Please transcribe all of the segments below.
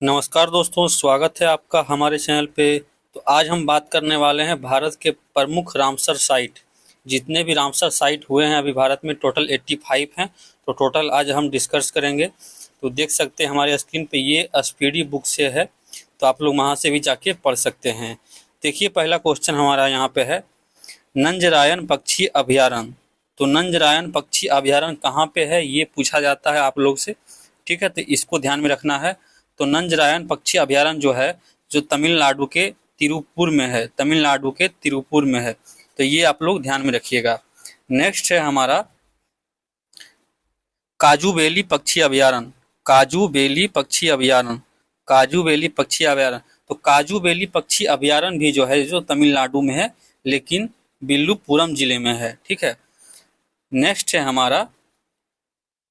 नमस्कार दोस्तों, स्वागत है आपका हमारे चैनल पे। तो आज हम बात करने वाले हैं भारत के प्रमुख रामसर साइट। जितने भी रामसर साइट हुए हैं अभी भारत में टोटल 85 हैं। तो टोटल आज हम डिस्कस करेंगे। तो देख सकते हैं हमारे स्क्रीन पे ये स्पीडी बुक से है, तो आप लोग वहाँ से भी जाके पढ़ सकते हैं। देखिए पहला क्वेश्चन हमारा यहाँ पे है, नंजरायन पक्षी अभयारण्य। तो नंजरायन पक्षी अभयारण्य कहाँ पे है ये पूछा जाता है आप लोग से। ठीक है, तो इसको ध्यान में रखना है। तो नंजरायन पक्षी अभयारण्य जो है, जो तमिलनाडु के तिरुपुर में है, तमिलनाडु के तिरुपुर में है। तो ये आप लोग ध्यान में रखिएगा। नेक्स्ट है हमारा काजूबेली पक्षी अभयारण्य। काजूबेली पक्षी अभयारण्य, काजूबेली पक्षी अभयारण्य। तो काजूबेली पक्षी अभयारण्य भी जो है जो तमिलनाडु में है, लेकिन विल्लुपुरम जिले में है। ठीक है। नेक्स्ट है हमारा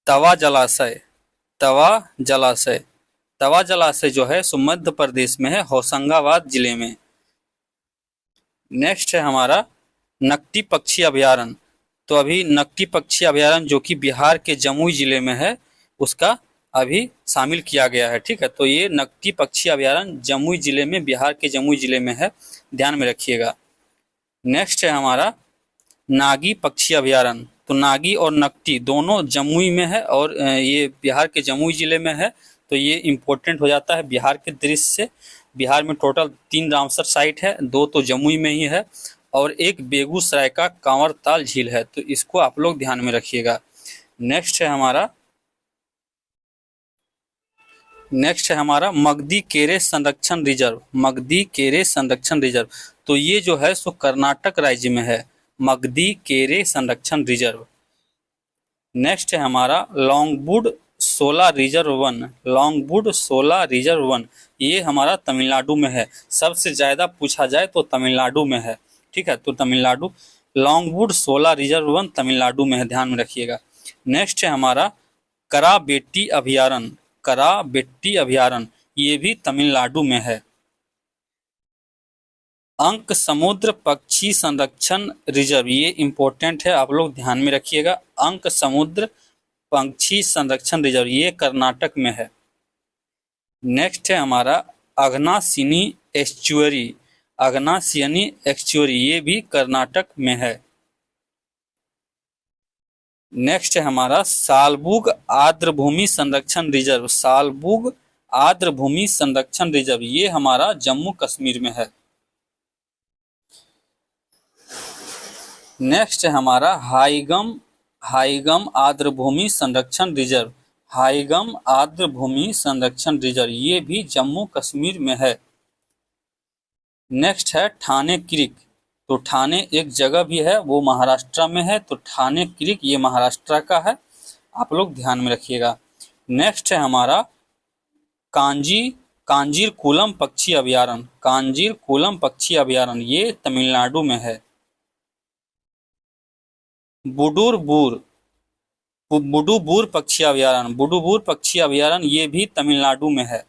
तवा जलाशय। तवा जलाशय, तवा जलाशय जो है सो मध्य प्रदेश में है, होशंगाबाद जिले में। नेक्स्ट है हमारा नकटी पक्षी अभयारण्य। तो अभी नकटी पक्षी अभयारण्य जो कि बिहार के जमुई जिले में है, उसका अभी शामिल किया गया है। ठीक है, तो ये नकटी पक्षी अभयारण्य जमुई जिले में, बिहार के जमुई जिले में है, ध्यान में रखिएगा। नेक्स्ट है हमारा नागी पक्षी अभयारण्य। तो नागी और नकटी दोनों जमुई में है और ये बिहार के जमुई जिले में है। तो ये इम्पोर्टेंट हो जाता है बिहार के दृश्य से। बिहार में टोटल 3 रामसर साइट है, 2 तो जमुई में ही है और एक बेगूसराय का कांवरताल झील है। तो इसको आप लोग ध्यान में रखिएगा। नेक्स्ट है हमारा मगधी केरे संरक्षण रिजर्व। मगधी केरे संरक्षण रिजर्व, तो ये जो है सो कर्नाटक राज्य में है, मगधी केरे संरक्षण रिजर्व। नेक्स्ट है हमारा लॉन्गवुड सोला रिजर्व वन। लॉन्गवुड सोला रिजर्व वन, ये हमारा तमिलनाडु में है। सबसे ज्यादा पूछा जाए तो तमिलनाडु में है। ठीक है, तो तमिलनाडु लॉन्गवुड सोला रिजर्व वन तमिलनाडु में है, ध्यान में रखिएगा। नेक्स्ट है हमारा कराबेट्टी अभयारण्य। कराबेट्टी अभयारण्य, ये भी तमिलनाडु में है। अंक समुद्र पक्षी संरक्षण रिजर्व, ये इम्पोर्टेंट है, आप लोग ध्यान में रखिएगा। अंक समुद्र पक्षी संरक्षण रिजर्व, ये कर्नाटक में है। नेक्स्ट है हमारा अघनासिनी एस्चुअरी। अघनासिनी एस्चुअरी, ये भी कर्नाटक में है। नेक्स्ट है हमारा सालबुग आर्द्रभूमि संरक्षण रिजर्व। सालबुग आर्द्रभूमि संरक्षण रिजर्व, ये हमारा जम्मू कश्मीर में है। नेक्स्ट है हमारा हाईगम आर्द्रभूमि संरक्षण रिजर्व। हाईगम आर्द्रभूमि संरक्षण रिजर्व, ये भी जम्मू कश्मीर में है। नेक्स्ट है ठाणे क्रीक। तो ठाणे एक जगह भी है, वो महाराष्ट्र में है। तो ठाणे क्रीक ये महाराष्ट्र का है, आप लोग ध्यान में रखिएगा। नेक्स्ट है हमारा कांजीरकुलम पक्षी अभयारण्य। कांजीरकुलम पक्षी अभयारण्य, ये तमिलनाडु में है। बुडुबुर पक्षी अभयारण्य। बुडुबुर पक्षी अभयारण्य, ये भी तमिलनाडु में है।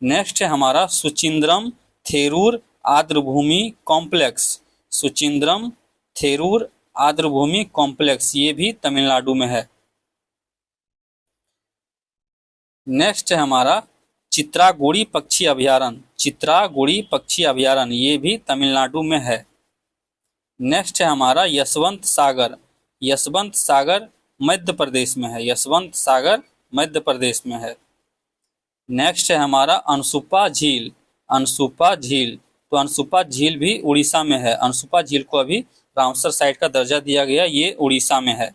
नेक्स्ट है हमारा सुचिंद्रम थेरूर आर्द्रभूमि कॉम्प्लेक्स। सुचिंद्रम थेरूर आर्द्रभूमि कॉम्प्लेक्स, ये भी तमिलनाडु में है। नेक्स्ट है हमारा चित्रागुड़ी पक्षी अभयारण्य। चित्रागुड़ी पक्षी अभयारण्य, ये भी तमिलनाडु में है। नेक्स्ट है हमारा यशवंत सागर। यशवंत सागर मध्य प्रदेश में है। यशवंत सागर मध्य प्रदेश में है। नेक्स्ट है हमारा अनसुपा झील। अनसुपा झील, तो अनसुपा झील भी उड़ीसा में है। अनसुपा झील को अभी रामसर साइट का दर्जा दिया गया, ये उड़ीसा में है।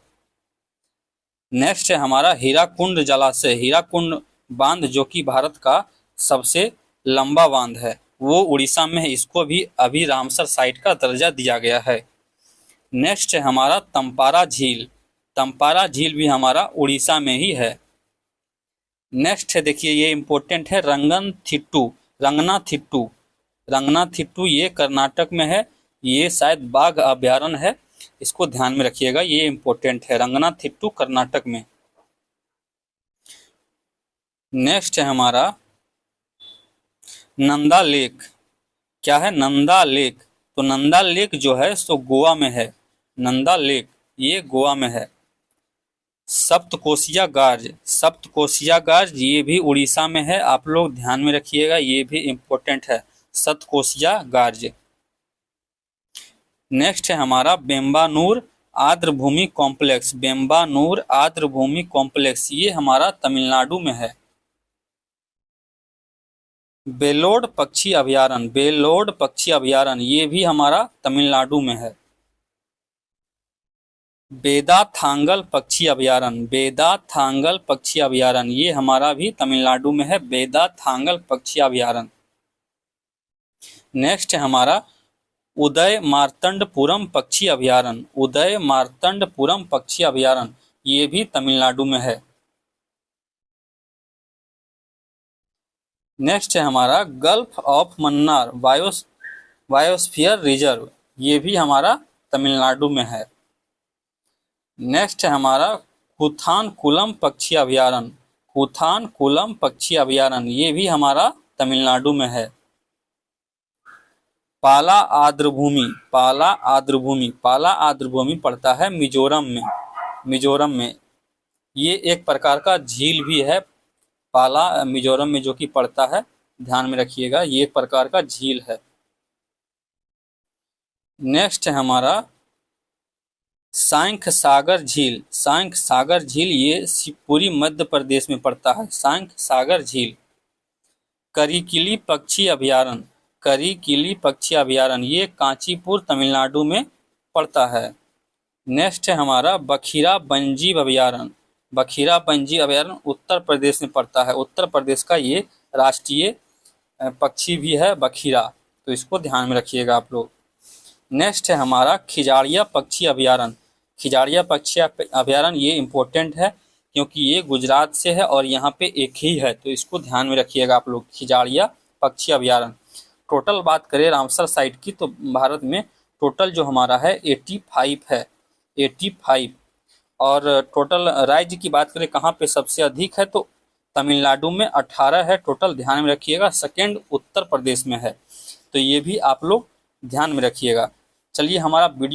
नेक्स्ट है हमारा हीराकुंड जलाशय। हीराकुंड बांध जो कि भारत का सबसे लंबा बांध है, वो उड़ीसा में है। इसको भी अभी रामसर साइट का दर्जा दिया गया है। नेक्स्ट है हमारा तंपारा झील। तंपारा झील भी हमारा उड़ीसा में ही है। नेक्स्ट है, देखिए ये इम्पोर्टेंट है, रंगनाथिट्टू। रंगनाथिट्टू ये कर्नाटक में है, ये शायद बाघ अभयारण्य है, इसको ध्यान में रखिएगा, ये इम्पोर्टेंट है, रंगनाथिट्टू कर्नाटक में। नेक्स्ट है हमारा नंदा लेक। क्या है? नंदा लेक। तो नंदा लेक जो है सो गोवा में है। नंदा लेक ये गोवा में है। सप्तकोशिया गार्ज, सप्तकोशिया गार्ज ये भी उड़ीसा में है, आप लोग ध्यान में रखिएगा, ये भी इम्पोर्टेंट है, सप्तकोशिया गार्ज। नेक्स्ट है हमारा बेम्बानूर आर्द्रभूमि कॉम्प्लेक्स, बेम्बानूर आर्द्रभूमि कॉम्प्लेक्स ये हमारा तमिलनाडु में है। बेलोड पक्षी अभयारण्य, बेलोड पक्षी अभयारण्य ये भी हमारा तमिलनाडु में है। बेदाथांगल पक्षी अभयारण्य, बेदाथांगल पक्षी अभयारण्य ये हमारा भी तमिलनाडु में है, बेदाथांगल पक्षी अभयारण्य। नेक्स्ट है हमारा उदय मार्तंडपुरम पक्षी अभयारण्य, उदय मार्तंडपुरम पक्षी अभयारण्य ये भी तमिलनाडु में है। नेक्स्ट है हमारा gulf of Mannar biosphere reserve, ये भी हमारा तमिलनाडु में है। नेक्स्ट है हमारा कुथानकुलम पक्षी अभयारण्य, कुथानकुलम पक्षी अभयारण्य ये भी हमारा तमिलनाडु में है। पाला आर्द्रभूमि, पाला आर्द्रभूमि, पाला आर्द्रभूमि पड़ता है मिजोरम में, मिजोरम में ये एक प्रकार का झील भी है, पाला मिजोरम में जो कि पड़ता है, ध्यान में रखिएगा ये एक प्रकार का झील है। नेक्स्ट है हमारा सांख्य सागर झील, सांख्य सागर झील ये शिवपुरी मध्य प्रदेश में पड़ता है, सांख्य सागर झील। करिकिली पक्षी अभयारण्य, करिकिली पक्षी अभयारण्य ये कांचीपुर तमिलनाडु में पड़ता है। नेक्स्ट है हमारा बखीरा वन्यजीव अभयारण्य, बखीरा वन्यजीव अभयारण्य उत्तर प्रदेश में पड़ता है, उत्तर प्रदेश का ये राष्ट्रीय पक्षी भी है बखीरा, तो इसको ध्यान में रखिएगा आप लोग। नेक्स्ट है हमारा खिजाड़िया पक्षी अभयारण्य, खिजाड़िया पक्षी अभयारण्य ये इम्पोर्टेंट है क्योंकि ये गुजरात से है और यहाँ पे एक ही है, तो इसको ध्यान में रखिएगा आप लोग, खिजाड़िया पक्षी अभयारण्य। टोटल बात करें रामसर साइट की तो भारत में टोटल जो हमारा है 85 है, 85। और टोटल राज्य की बात करें कहाँ पे सबसे अधिक है तो तमिलनाडु में 18 है टोटल, ध्यान में रखिएगा। सेकेंड उत्तर प्रदेश में है, तो ये भी आप लोग ध्यान में रखिएगा। चलिए हमारा वीडियो